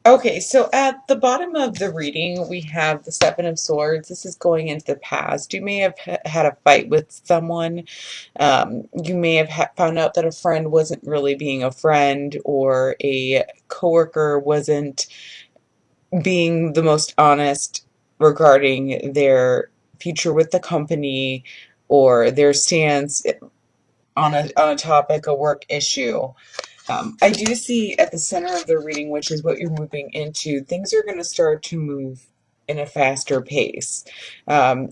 Okay, so at the bottom of the reading, we have the Seven of Swords. This is going into the past. You may have had a fight with someone. You may have found out that a friend wasn't really being a friend, or a coworker wasn't being the most honest regarding their future with the company or their stance on a topic, a work issue. I do see at the center of the reading, which is what you're moving into, things are going to start to move in a faster pace. Um,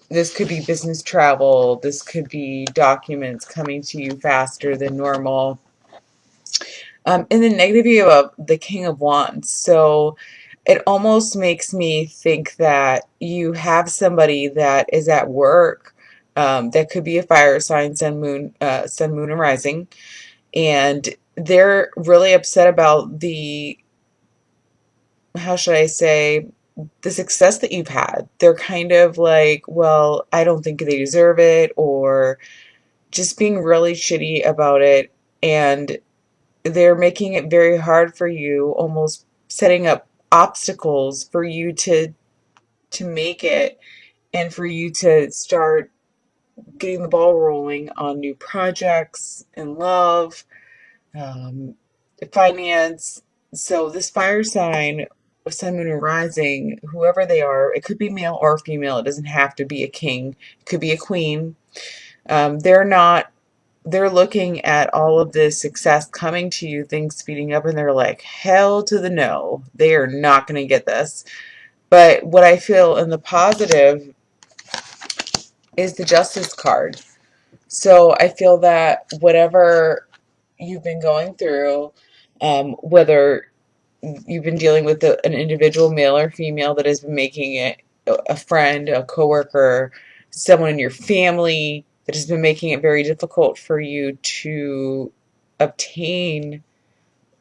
this could be business travel, this could be documents coming to you faster than normal. And the negative view of the King of Wands. So it almost makes me think that you have somebody that is at work, that could be a fire sign, sun, moon, and rising, and they're really upset about the, how should I say, the success that you've had. They're kind of like, well, I don't think they deserve it, or just being really shitty about it. And they're making it very hard for you, almost setting up obstacles for you to make it, and for you to start getting the ball rolling on new projects and love, um, finance. So this fire sign, sun, moon, and rising, whoever they are, it could be male or female. It doesn't have to be a king. It could be a queen. They're not. They're looking at all of this success coming to you, things speeding up, and they're like, hell to the no. They are not going to get this. But what I feel in the positive is the Justice card. So I feel that whatever you've been going through, whether you've been dealing with an individual, male or female, that has been making it a friend, a coworker, someone in your family that has been making it very difficult for you to obtain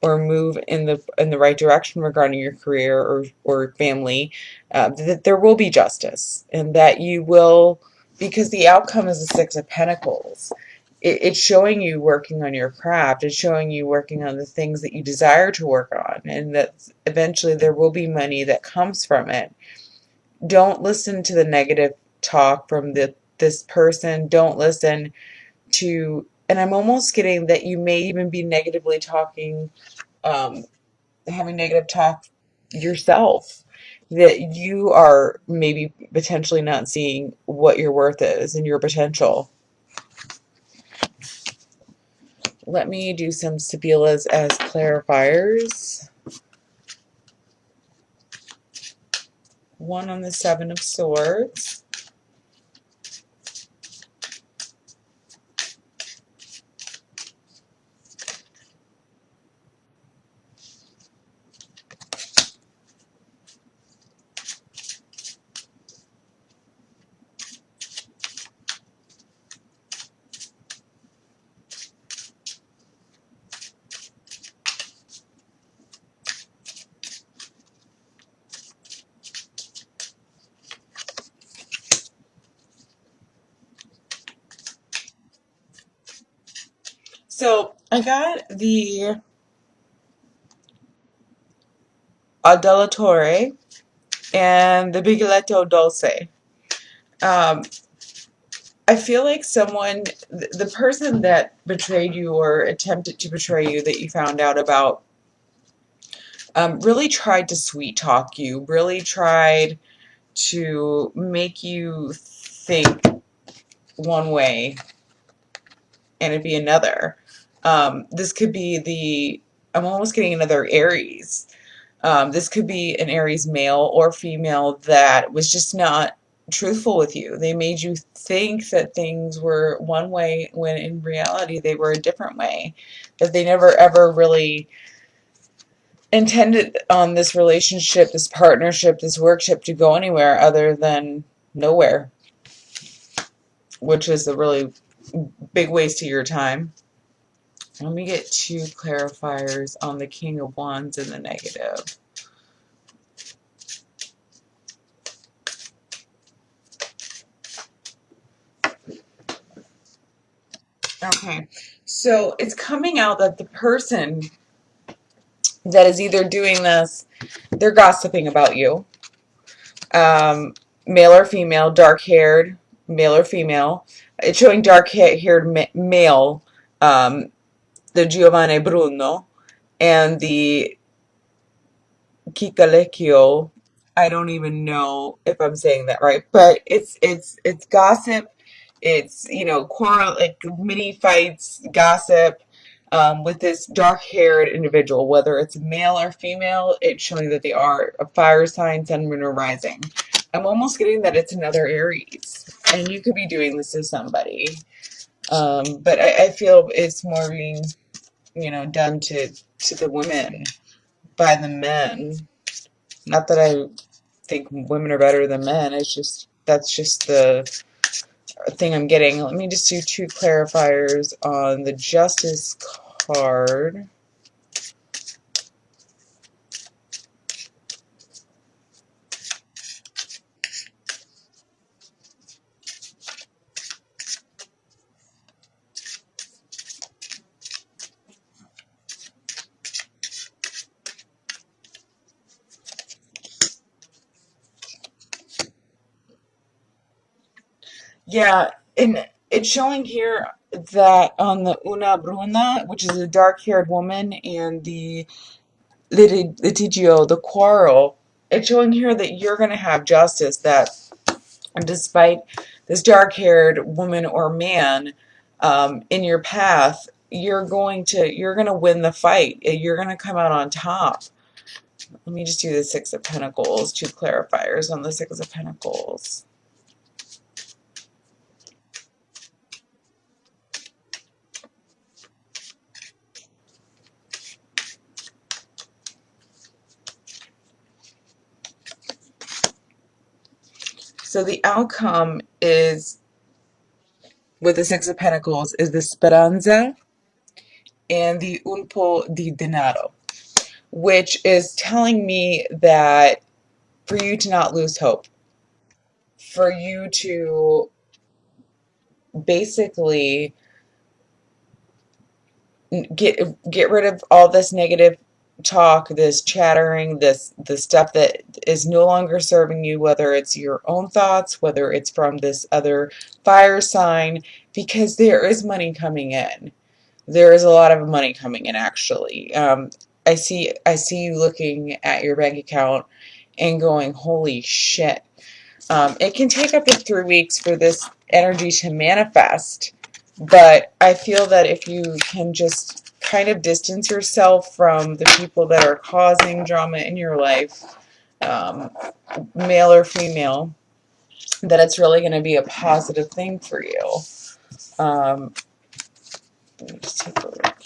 or move in the right direction regarding your career or family, that there will be justice, and that you will, because the outcome is the Six of Pentacles. It's showing you working on your craft. It's showing you working on the things that you desire to work on, and that eventually there will be money that comes from it. Don't listen to the negative talk from this person. Don't listen to, and I'm almost getting that you may even be negatively talking, um, having negative talk yourself, that you are maybe potentially not seeing what your worth is and your potential. Let me do some Sibilas as clarifiers. One on the Seven of Swords. So I got the Adolatore and the Biglietto Dulce. Um, I feel like someone, the person that betrayed you or attempted to betray you, that you found out about, really tried to sweet talk you, really tried to make you think one way and it be another. This could be I'm almost getting another Aries. This could be an Aries male or female that was just not truthful with you. They made you think that things were one way when in reality they were a different way. That they never ever really intended on this relationship, this partnership, this workship to go anywhere other than nowhere, which is a really big waste of your time. Let me get two clarifiers on the King of Wands and the negative. Okay, so it's coming out that the person that is either doing this, they're gossiping about you, um, male or female, dark haired, male or female. It's showing dark haired male, um, the Giovanni Bruno, and the Kikalecchio. I don't even know if I'm saying that right, but it's gossip. It's, quarrel, like mini fights, gossip, with this dark-haired individual, whether it's male or female. It's showing that they are a fire sign, sun, moon, or rising. I'm almost getting that it's another Aries, and you could be doing this to somebody. But I feel it's more being, done to the women by the men. Not that I think women are better than men. It's just that's just the thing I'm getting. Let me just do two clarifiers on the Justice card. Yeah, and it's showing here that on the Una Bruna, which is a dark-haired woman, and the litigio, the quarrel, it's showing here that you're going to have justice, that despite this dark-haired woman or man, in your path, you're going to win the fight. You're going to come out on top. Let me just do the Six of Pentacles, two clarifiers on the Six of Pentacles. So the outcome is, with the Six of Pentacles, is the Speranza and the Un po di denaro, which is telling me that for you to not lose hope, for you to basically get rid of all this negative talk, this chattering, this stuff that is no longer serving you, whether it's your own thoughts, whether it's from this other fire sign, because there is money coming in. There is a lot of money coming in, actually. I see you looking at your bank account and going, holy shit. It can take up to 3 weeks for this energy to manifest, but I feel that if you can just kind of distance yourself from the people that are causing drama in your life, um, male or female, that it's really going to be a positive thing for you. Let me just take a look.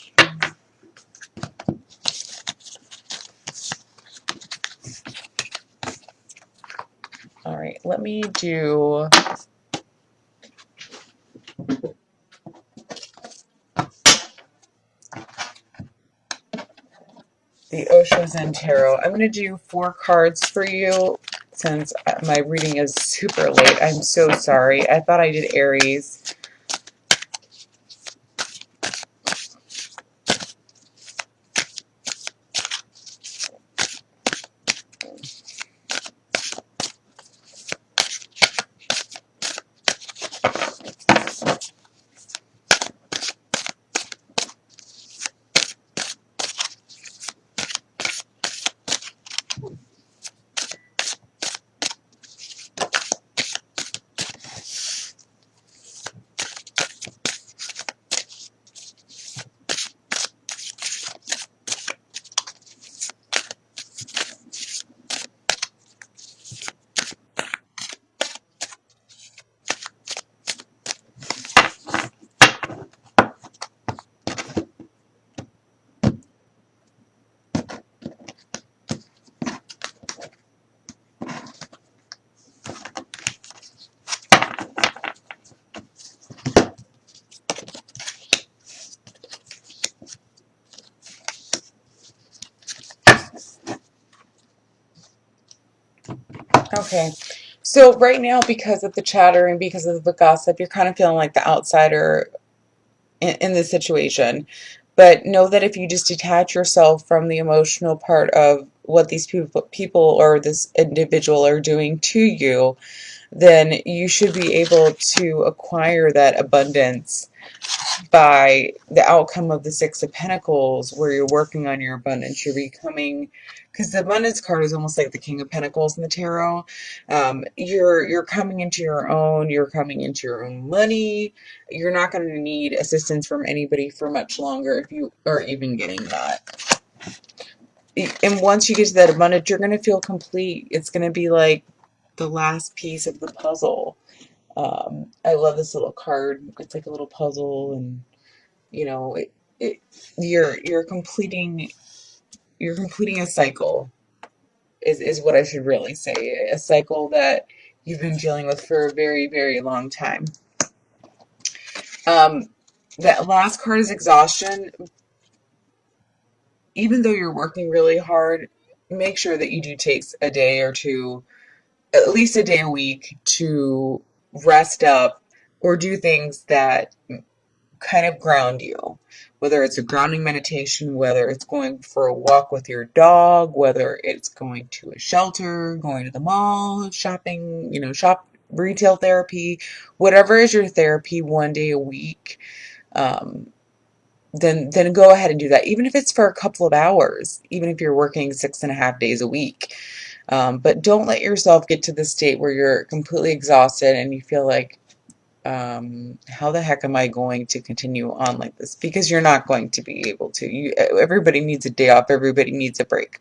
All right, let me do the Osho Zen Tarot. I'm going to do 4 cards for you since my reading is super late. I'm so sorry. I thought I did Aries. Okay. So right now, because of the chatter and because of the gossip, you're kind of feeling like the outsider in this situation. But know that if you just detach yourself from the emotional part of what these people or this individual are doing to you, then you should be able to acquire that abundance by the outcome of the Six of Pentacles, where you're working on your abundance. You're becoming, because the abundance card is almost like the King of Pentacles in the tarot. You're coming into your own. You're coming into your own money. You're not going to need assistance from anybody for much longer if you are even getting that. And once you get to that abundance, you're going to feel complete. It's going to be like the last piece of the puzzle. I love this little card. It's like a little puzzle, and you know, it you're completing a cycle is what I should really say. A cycle that you've been dealing with for a very, very long time. Um, that last card is exhaustion. Even though you're working really hard, make sure that you do take a day or two, at least a day a week, to rest up or do things that kind of ground you. Whether it's a grounding meditation, whether it's going for a walk with your dog, whether it's going to a shelter, going to the mall, shopping, retail therapy, whatever is your therapy one day a week, um, then go ahead and do that. Even if it's for a couple of hours, even if you're working 6.5 days a week. But don't let yourself get to the state where you're completely exhausted and you feel like, how the heck am I going to continue on like this? Because you're not going to be able to. Everybody needs a day off. Everybody needs a break.